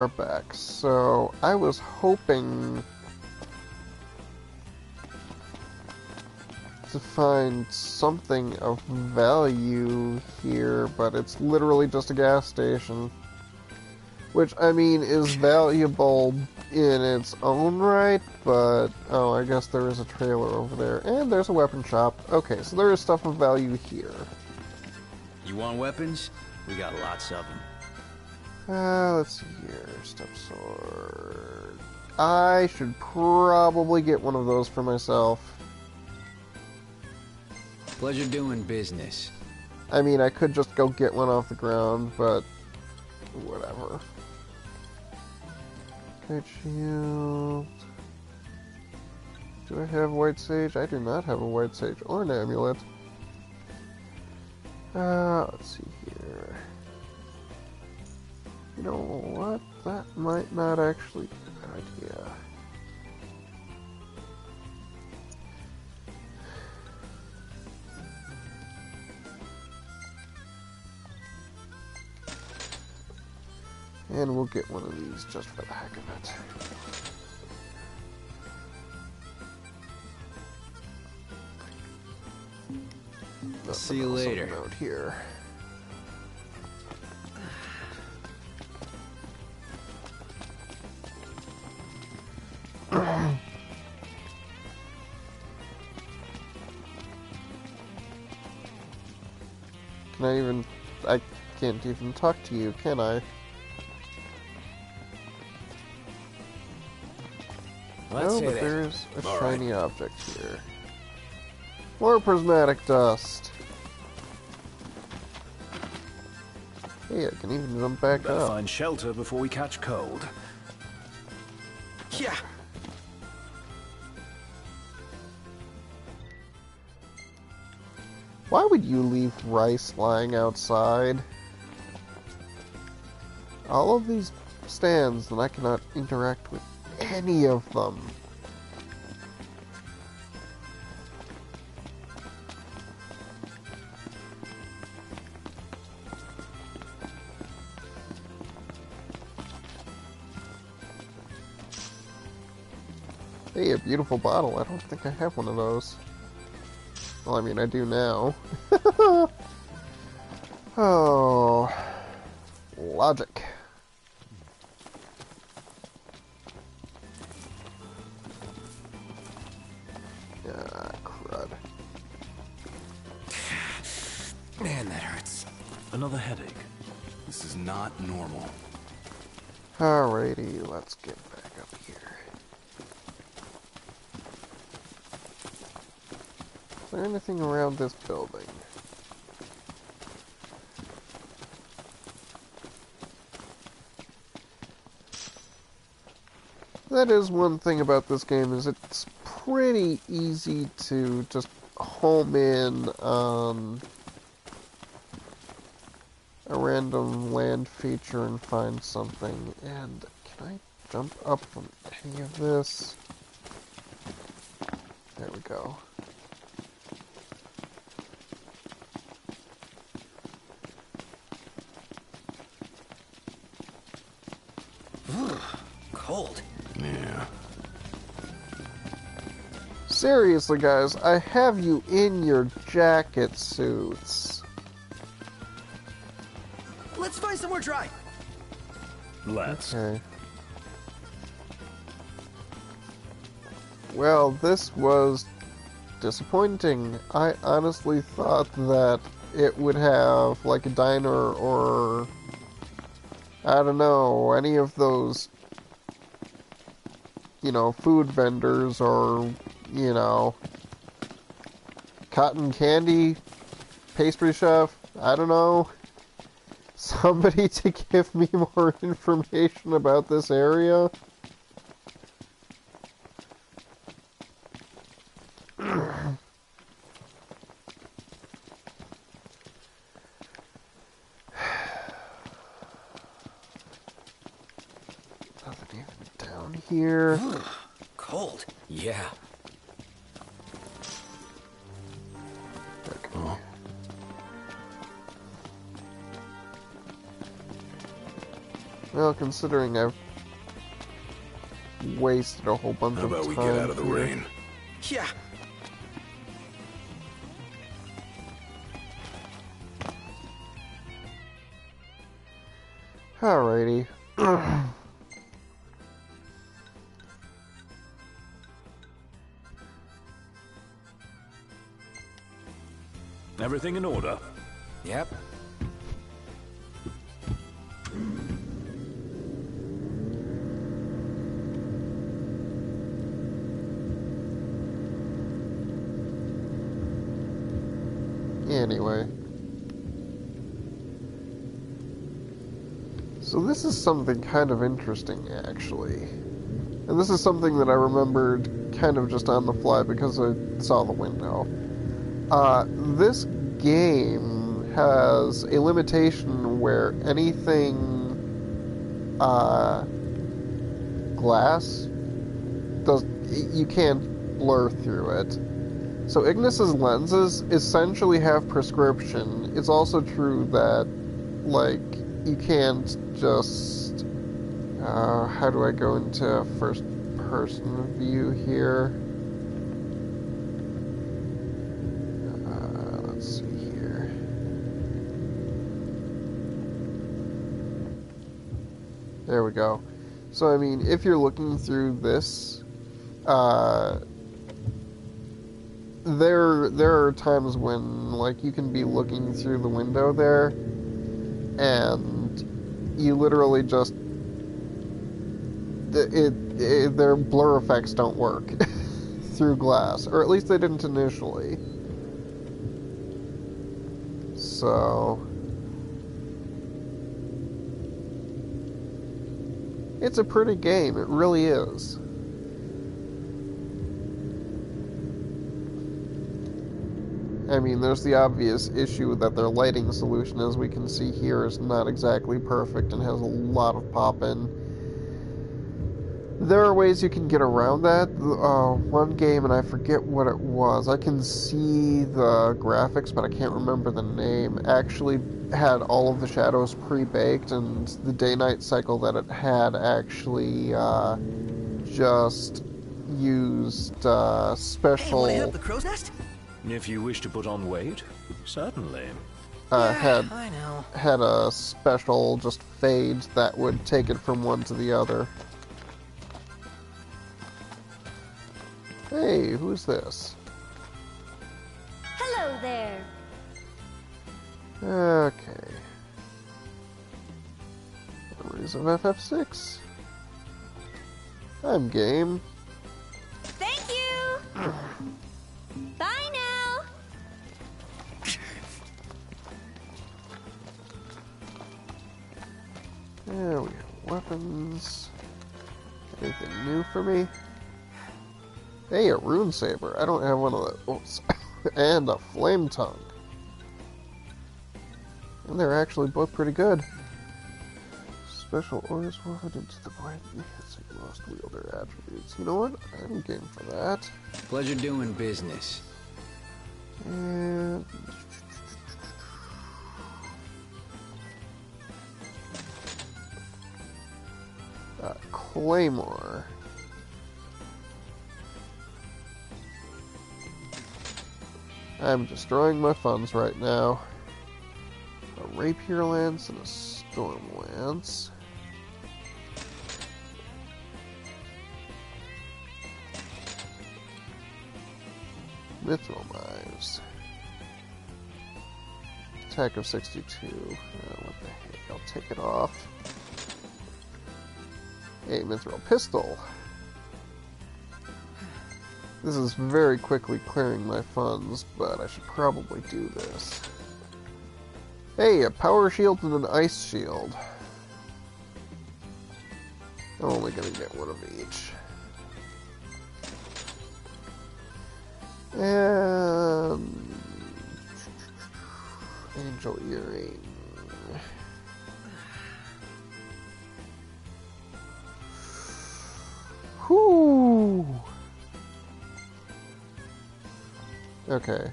Are back. So I was hoping to find something of value here, but it's literally just a gas station. Which, I mean, is valuable in its own right, but... Oh, I guess there is a trailer over there. And there's a weapon shop. Okay, so there is stuff of value here. You want weapons? We got lots of them. Let's see here. Step sword. I should probably get one of those for myself. Pleasure doing business. I mean, I could just go get one off the ground, but... whatever. Great shield. Do I have white sage? I do not have a white sage or an amulet. Let's see here. You know what? That might not actually be a good idea. And we'll get one of these just for the heck of it. See you later. Out here. Can I even... I can't even talk to you, can I? Let's but hit there's a All shiny object here. More prismatic dust. Hey, I can even jump back Better up. find shelter before we catch cold. Yeah. Why would you leave rice lying outside? All of these stands, and I cannot interact with any of them. Hey, a beautiful bottle. I don't think I have one of those. Well, I mean, I do now. Oh, logic. Ah, crud. Man, that hurts. Another headache. This is not normal. Alrighty, let's get back up here. Is there anything around this building? That is one thing about this game, is it's pretty easy to just home in on a random land feature and find something. And can I jump up from any of this? There we go. Cold. Yeah. Seriously, guys, I have you in your jacket suits. Let's find somewhere dry. Let's. Okay. Well, this was disappointing. I honestly thought that it would have, like, a diner or, I don't know, any of those, you know, food vendors or, you know, cotton candy pastry chef. I don't know. Somebody to give me more information about this area. Nothing even down here. Cold. Yeah. Okay. Well, considering I've wasted a whole bunch How of about time we get out of the here. rain? Yeah. Alrighty. Everything in order? Yep. Anyway. So this is something kind of interesting, actually. And this is something that I remembered kind of just on the fly because I saw the window. This game has a limitation where anything glass does you can't blur through it. So Ignis's lenses essentially have prescription. It's also true that, like, you can't just... how do I go into first-person view here? Let's see here. There we go. So, I mean, if you're looking through this, there are times when, like, you can be looking through the window there, and you literally just... their blur effects don't work through glass, or at least they didn't initially. So... it's a pretty game, it really is. I mean, there's the obvious issue that their lighting solution, as we can see here, is not exactly perfect and has a lot of pop-in. There are ways you can get around that. One game, and I forget what it was, I can see the graphics, but I can't remember the name, actually had all of the shadows pre-baked, and the day-night cycle that it had actually just used special... Hey, wanna hit up the crow's nest? If you wish to put on weight, certainly. I know. had a special just fade that would take it from one to the other. Hey, who's this? Hello there. Okay. Memories of FF6. I'm game. Thank you. Bye now. There we go. Weapons. Anything new for me? Hey, a rune saber. I don't have one of those. And a flame tongue. And they're actually both pretty good. Special orders woven into the blade enhancing most wielder attributes. You know what? I'm game for that. Pleasure doing business. And... Claymore. I'm destroying my funds right now. A rapier lance and a storm lance. Mithril knives. Attack of 62. What the heck? I'll take it off. A mithril pistol. This is very quickly clearing my funds, but I should probably do this. Hey, a power shield and an ice shield. I'm only gonna get one of each. And... Angel earring. Whew! Okay.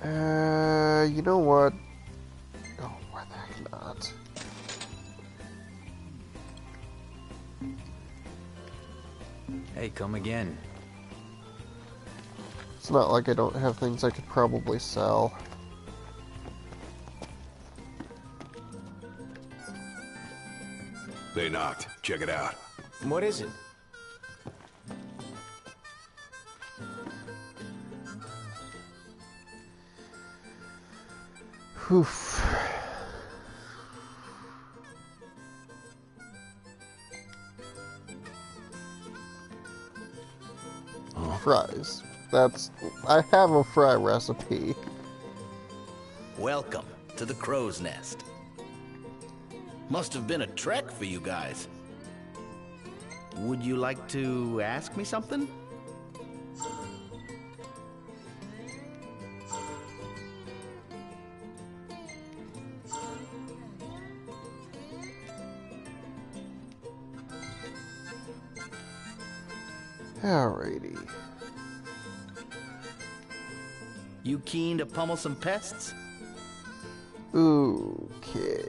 You know what? Oh, why the heck not? Hey, come again. It's not like I don't have things I could probably sell. They knocked. Check it out. What is it? Oof. Fries. I have a fry recipe. Welcome to the Crow's Nest. Must have been a trek for you guys. Would you like to ask me something? Alrighty. You keen to pummel some pests? Okay.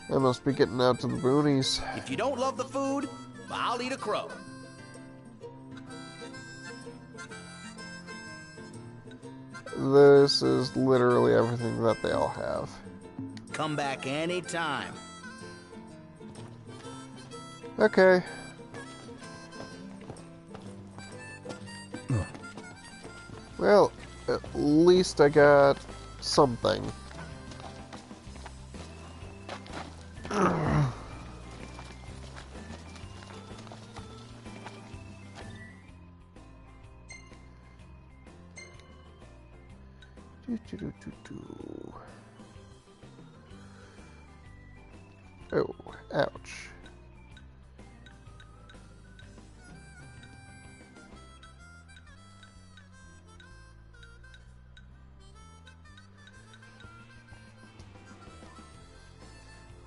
I must be getting out to the boonies. If you don't love the food, I'll eat a crow. This is literally everything that they all have. Come back anytime. Okay. Well, at least I got something. Oh, ouch.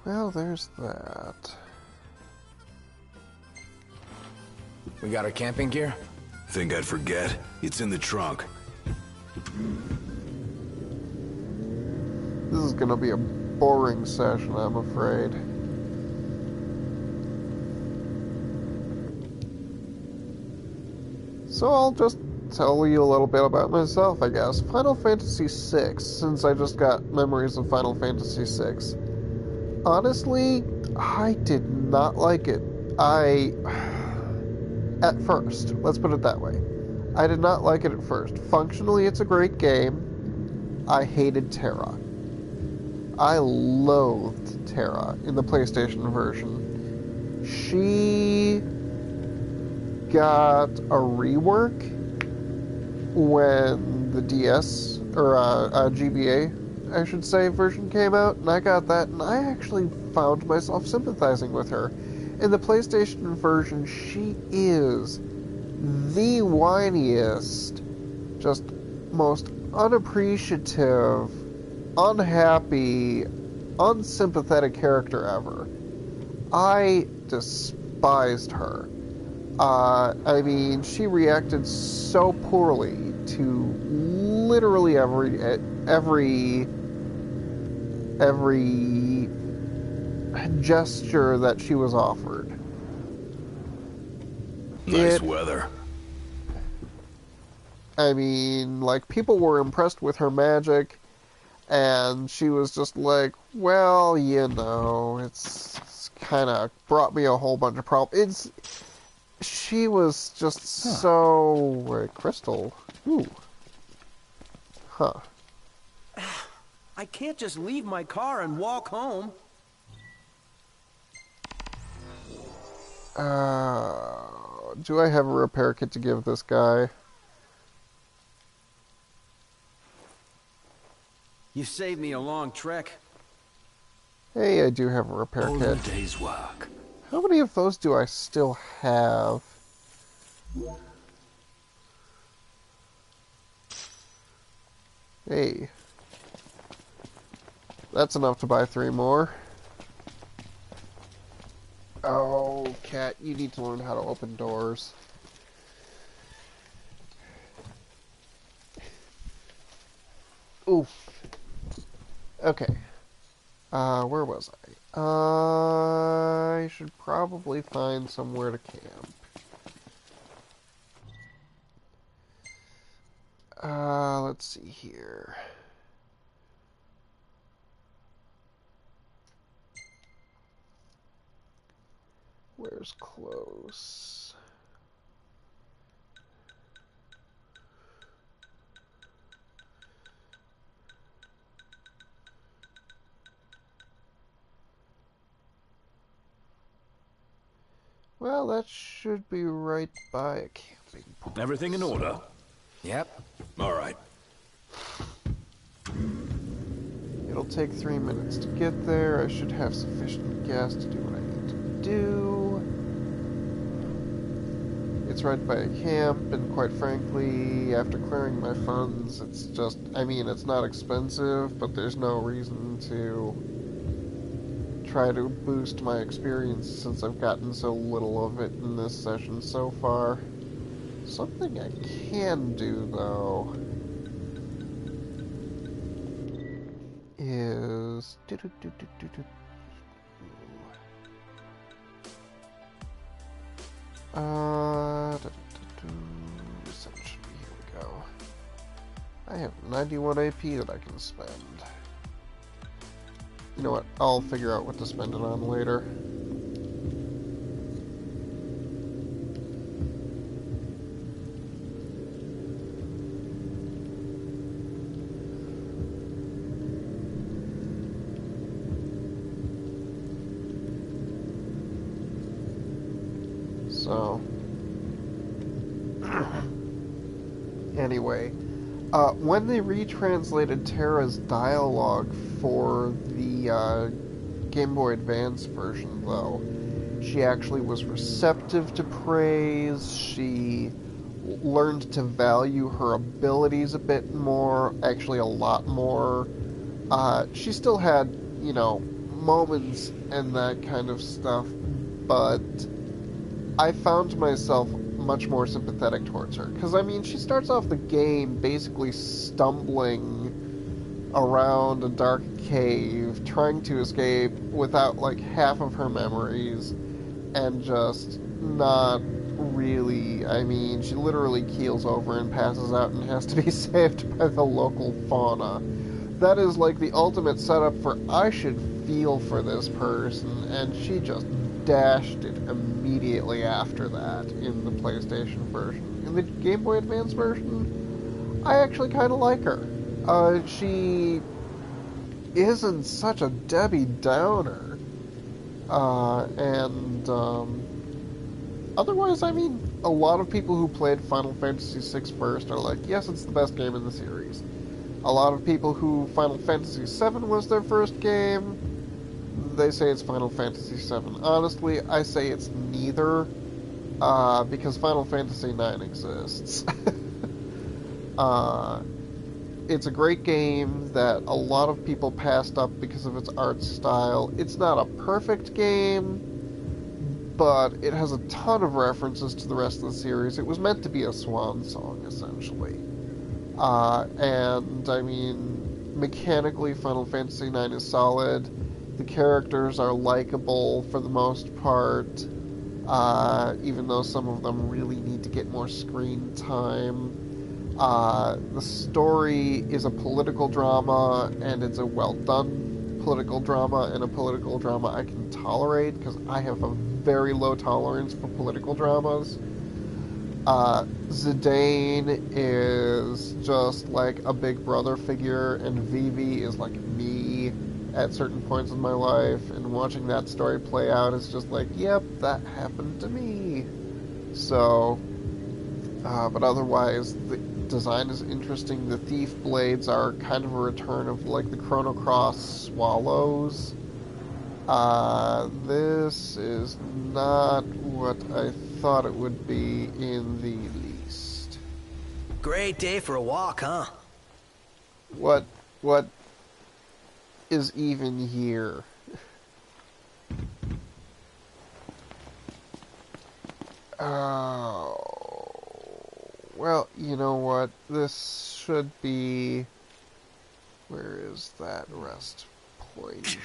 Well, there's that. We got our camping gear? Think I'd forget? It's in the trunk. This is gonna be a boring session, I'm afraid. So I'll just tell you a little bit about myself, I guess. Final Fantasy VI, since I just got memories of Final Fantasy VI. Honestly, I did not like it. At first, let's put it that way. I did not like it at first. Functionally, it's a great game. I hated Terra. I loathed Terra in the PlayStation version. She got a rework when the DS, or GBA, I should say, version came out, and I got that, and I actually found myself sympathizing with her. In the PlayStation version, she is the whiniest, just most unappreciative, unhappy, unsympathetic character ever. I despised her. I mean, she reacted so poorly to literally every gesture that she was offered. Nice weather. I mean, like, people were impressed with her magic, and she was just like, well, you know, it's kind of brought me a whole bunch of problems. She was just so... Crystal. Ooh. Huh. I can't just leave my car and walk home. Do I have a repair kit to give this guy? You saved me a long trek. Hey, I do have a repair All kit. the day's work. How many of those do I still have? Hey. That's enough to buy 3 more. Oh, cat, you need to learn how to open doors. Oof. Okay. Where was I? I should probably find somewhere to camp. Let's see here. Where's close? Well, that should be right by a camping point. Everything in order? Yep. All right. It'll take 3 minutes to get there. I should have sufficient gas to do what I need to do. It's right by a camp, and quite frankly, after clearing my funds, it's just, I mean, it's not expensive, but there's no reason to try to boost my experience since I've gotten so little of it in this session so far. Something I can do, though, is... Essentially, here we go. I have 91 AP that I can spend. You know what? I'll figure out what to spend it on later. So, anyway, when they retranslated Terra's dialogue for the Game Boy Advance version, though, she actually was receptive to praise. She learned to value her abilities a bit more, actually a lot more. She still had, you know, moments and that kind of stuff, but I found myself much more sympathetic towards her. Because, I mean, she starts off the game basically stumbling around a dark cave, trying to escape without, like, half of her memories, and just not really... I mean, she literally keels over and passes out and has to be saved by the local fauna. That is, like, the ultimate setup for I should feel for this person, and she just dashed it immediately after that in the PlayStation version. In the Game Boy Advance version, I actually kind of like her. She isn't such a Debbie Downer. Otherwise, I mean, a lot of people who played Final Fantasy VI first are like, yes, it's the best game in the series. A lot of people who Final Fantasy VII was their first game, they say it's Final Fantasy VII. Honestly, I say it's neither, because Final Fantasy IX exists. It's a great game that a lot of people passed up because of its art style. It's not a perfect game, but it has a ton of references to the rest of the series. It was meant to be a swan song, essentially. And, I mean, mechanically, Final Fantasy IX is solid. The characters are likable for the most part, even though some of them really need to get more screen time. The story is a political drama, and it's a well-done political drama, and a political drama I can tolerate, because I have a very low tolerance for political dramas. Zidane is just like a big brother figure, and Vivi is like me at certain points in my life, and watching that story play out is just like, yep, that happened to me. So, but otherwise, the design is interesting. The Thief Blades are kind of a return of, like, the Chrono Cross Swallows. This is not what I thought it would be in the least. Great day for a walk, huh? What is even here? Oh, well, you know what? This should be Where is that rest point?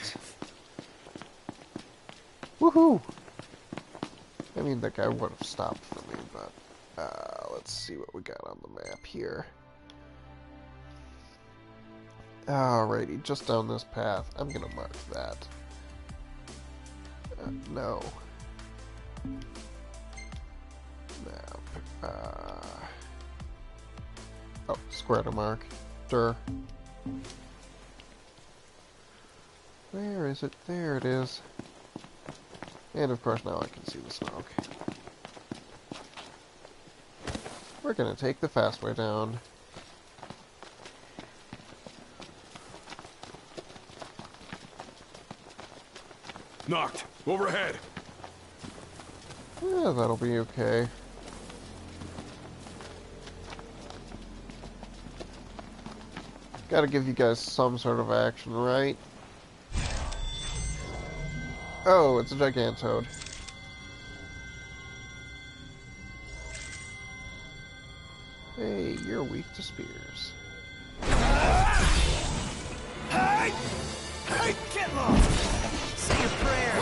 Woohoo! I mean, the guy would have stopped for me, but let's see what we got on the map here. Alrighty, just down this path. I'm gonna mark that. No. Map. Oh, square to mark. Where is it? There it is. And of course now I can see the smoke. We're gonna take the fast way down. Knocked. Overhead. Yeah, that'll be okay. Gotta give you guys some sort of action, right? Oh, it's a Gigantoad. Hey, you're weak to spears. Hey! Hey, get lost! Say a prayer!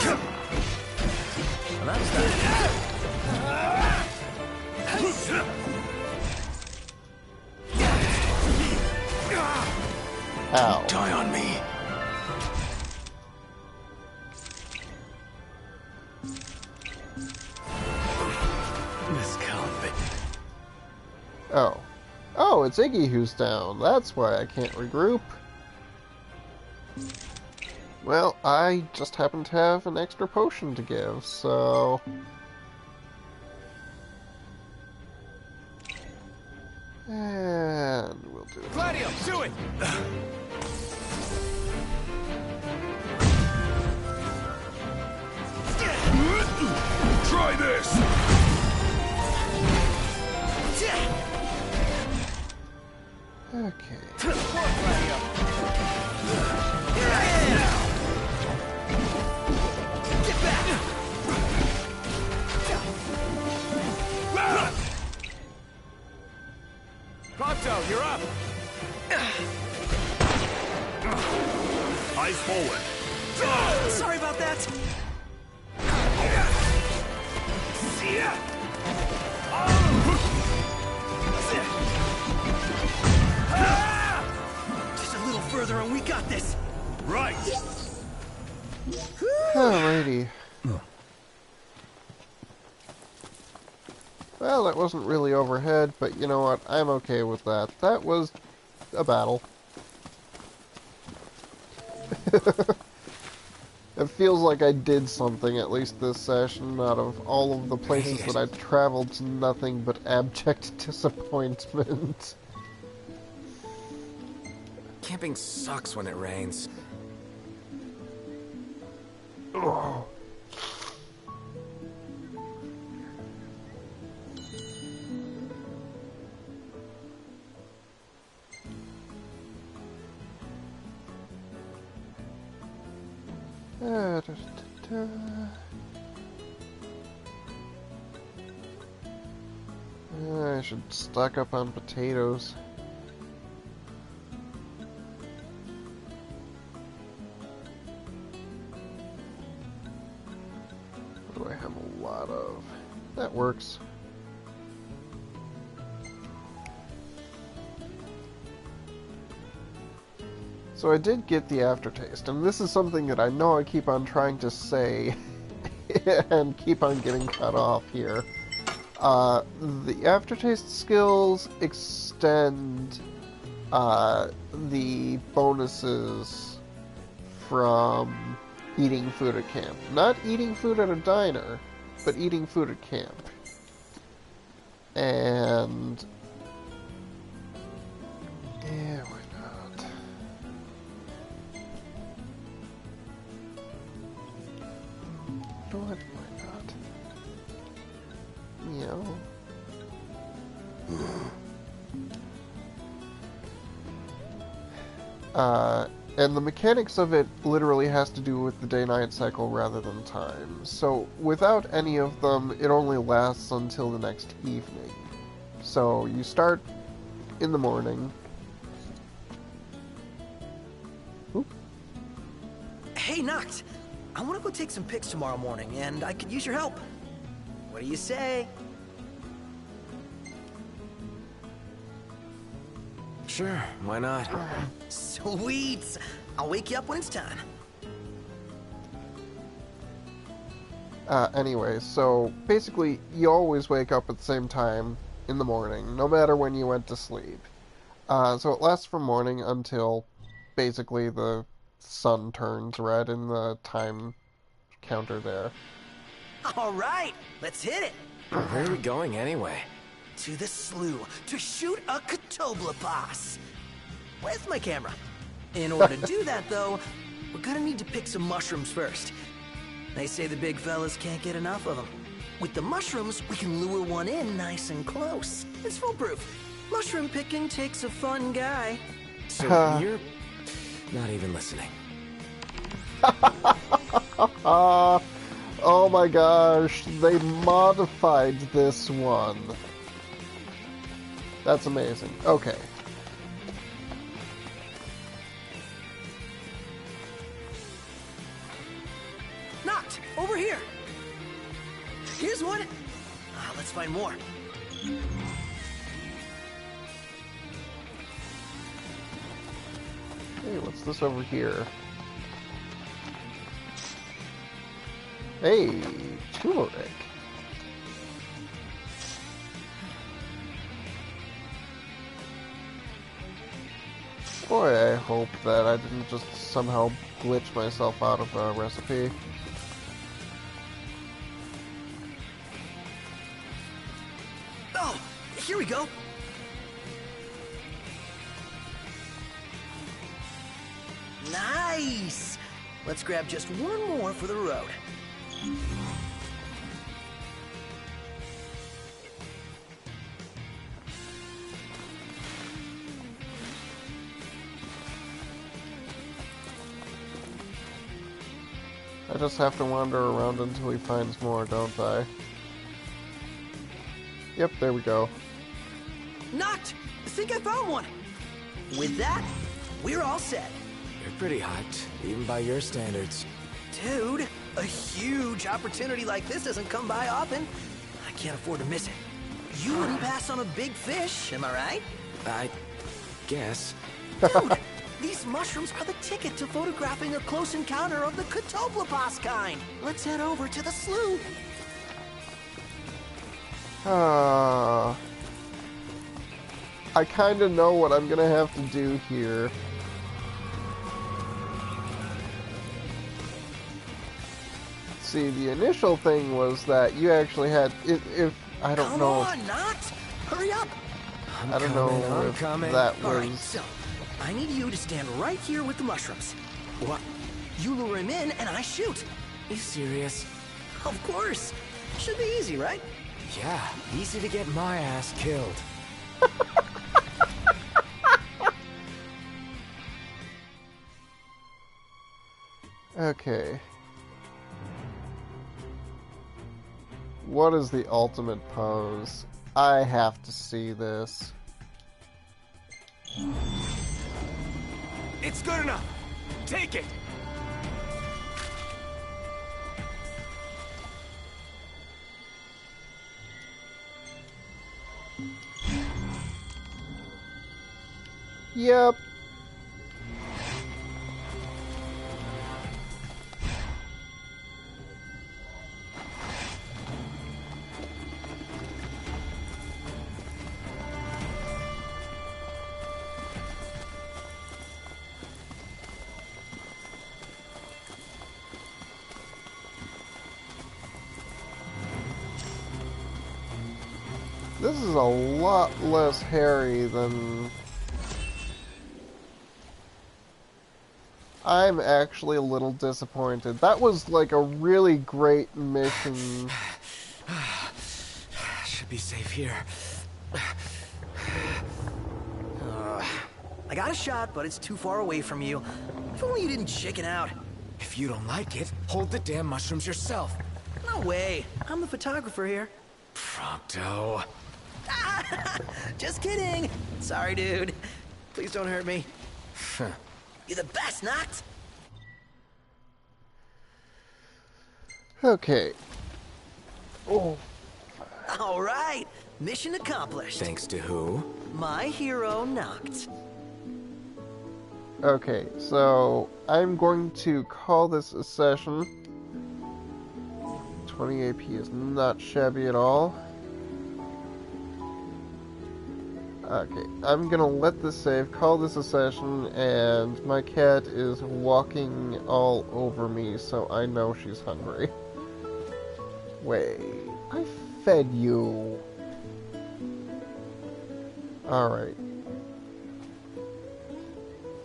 Well, that's that. Ow. Die on me. Oh. Oh, it's Iggy who's down. That's why I can't regroup. Well, I just happen to have an extra potion to give, so... And we'll do it. Gladio, do it! Try this. Okay. Get back! Pronto, you're up! Eyes forward. Sorry about that! Just a little further and we got this! Right. Alrighty. Well, that wasn't really overhead, but you know what? I'm okay with that. That was a battle. It feels like I did something, at least this session, out of all of the places that I traveled to nothing but abject disappointment. Camping sucks when it rains. Oh. I should stock up on potatoes. What do I have a lot of? That works. So I did get the aftertaste, and this is something that I know I keep on trying to say and keep on getting cut off here. The aftertaste skills extend the bonuses from eating food at camp. Not eating food at a diner, but eating food at camp. And... yeah, why not? You know what? Why not? Meow. And the mechanics of it literally has to do with the day-night cycle rather than time. So without any of them, it only lasts until the next evening. So you start in the morning, Noct. I want to go take some pics tomorrow morning, and I could use your help. What do you say? Sure, why not? Sweet! I'll wake you up when it's time. Anyway, so basically, you always wake up at the same time in the morning, no matter when you went to sleep. So it lasts from morning until basically the sun turns red in the time counter there. All right, let's hit it. Where are we going anyway? To the slough to shoot a Catoblepas. Where's my camera? In order to do that, though, we're gonna need to pick some mushrooms first. They say the big fellas can't get enough of them. With the mushrooms, we can lure one in nice and close. It's foolproof. Mushroom picking takes a fun guy. So you're not even listening. Oh my gosh, they modified this one. That's amazing. Okay. Noct, over here. Here's one. Let's find more. Hey, what's this over here? Hey, turmeric. Boy, I hope that I didn't just somehow glitch myself out of a recipe. Oh, here we go. Nice! Let's grab just one more for the road. I just have to wander around until he finds more, don't I? Yep, there we go. Noct! I think I found one! With that, we're all set. You're pretty hot, even by your standards. Dude, a huge opportunity like this doesn't come by often. I can't afford to miss it. You wouldn't pass on a big fish, am I right? I guess. Dude, these mushrooms are the ticket to photographing a close encounter of the Catoblepas kind. Let's head over to the slough. I kinda know what I'm gonna have to do here. See, the initial thing was that you actually had, if I don't know. Come on, Noct! Hurry up! I don't know if that All right, was. so I need you to stand right here with the mushrooms. What? You lure him in, and I shoot. You serious? Of course. Should be easy, right? Yeah, easy to get my ass killed. Okay. What is the ultimate pose? I have to see this. It's good enough. Take it. Yep. This is a lot less hairy than... I'm actually a little disappointed. That was like a really great mission. Should be safe here. I got a shot, but it's too far away from you. If only you didn't chicken out. If you don't like it, hold the damn mushrooms yourself. No way. I'm the photographer here. Prompto. Just kidding. Sorry, dude. Please don't hurt me. You're the best, Noct. Okay. Oh. All right, mission accomplished. Thanks to who? My hero knocked. Okay, so I'm going to call this a session. 20 AP is not shabby at all. Okay, I'm gonna let this save, call this a session, and my cat is walking all over me, so I know she's hungry. Wait, I fed you. Alright.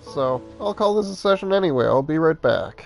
So, I'll call this a session anyway, I'll be right back.